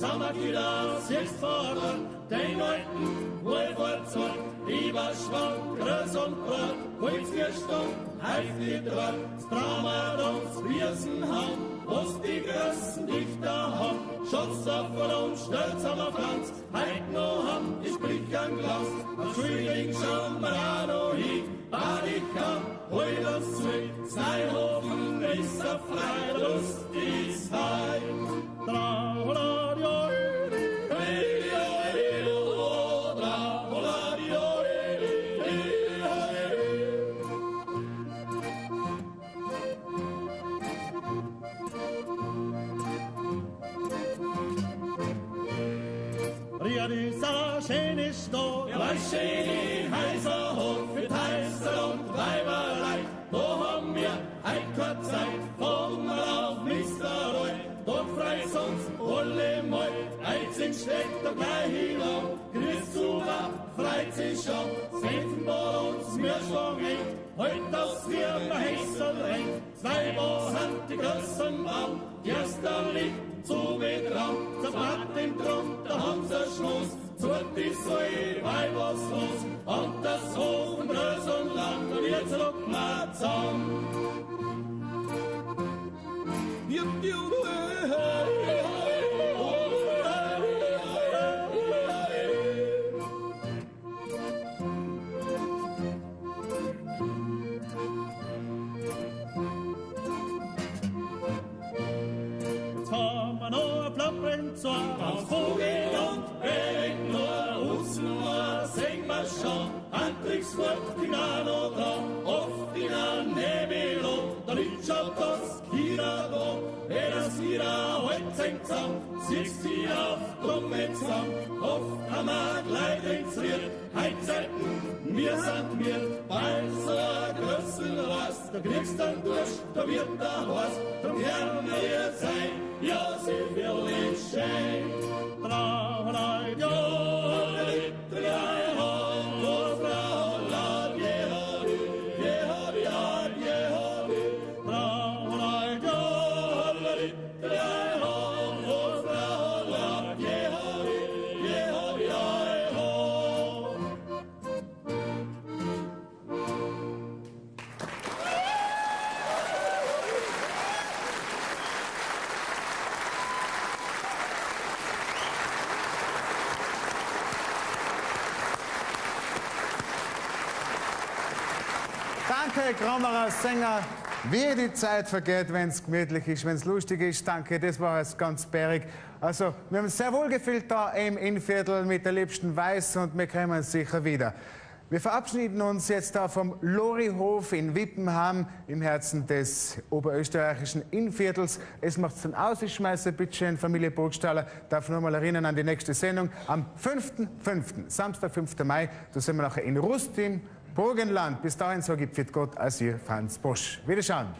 Sommerkühler, jetzt fordern, den alten Wohlfahrtsort, Überschwang, Größ und Brot, Holzgestund, Heifgedraht, das Braumadons, Wiesenhaum, was die größten Dichter haben, Schatzopfer und Stölzhammer Franz, heut noch haben, ich blick an Glas, am Frühling schauen wir auch noch hin, Badikam, hol das zurück, Sneihofen ist auf freie Lust, ist heim. Ja, dieser schöne Stock, ja, was schön heißer Hof, mit Heißer und Weiberlei, da haben wir ein kurz Zeit, fahren wir auf Mr. Roy, dort freut uns alle mal, Eizing steckt da gleich hinein, grüß zu, freut sich schon, Senfen bei uns, mir schon recht, heut aus wir Heißer rein, zwei Wochen die großen Baum, die erste liegt zu begraben, der Martin drum, da haben sie Schluss, zu die Säule, weil was los, und das Hofen, Größ und Land, und jetzt rücken wir zusammen. Aus Vogel und Bering nur, Husten nur, sing wir schon, Antrickswort, die Nano dran, oft in ein Nebelo, da liegt schon das Kira da, wer das Kira heute singt zusammen, siehst sie auf Dumme zusammen, oft am Markt leid ins Ried, Heidzeiten, wir sind wir, bald so ein größeren Rast, da kriegst dann durch, da wird der Horst, drum werden wir sein, ja, sie will ich schön. Trauerei, ja, drei Hond, los, Trauerei, ja, ja, ja, ja, Trauerei, ja, drei Hond, los, Trauerei, ja, ja, ja, Danke, Krommerer Sänger. Wie die Zeit vergeht, wenn es gemütlich ist, wenn es lustig ist. Danke, das war es ganz bärig. Also, wir haben sehr wohl gefühlt da im Innviertel mit der liebsten Weiß und wir kommen sicher wieder. Wir verabschieden uns jetzt da vom Lorihof in Wippenham im Herzen des oberösterreichischen Innviertels. Es macht dann aus, ich schmeiße bitte schön Familie Burgstaller, darf nur mal erinnern an die nächste Sendung am 5.5., Samstag, 5. Mai. Da sind wir nachher in Rust im Burgenland. Bis dahin sage ich Pfiat Gott, Asier, Franz Bosch. Wiederschauen.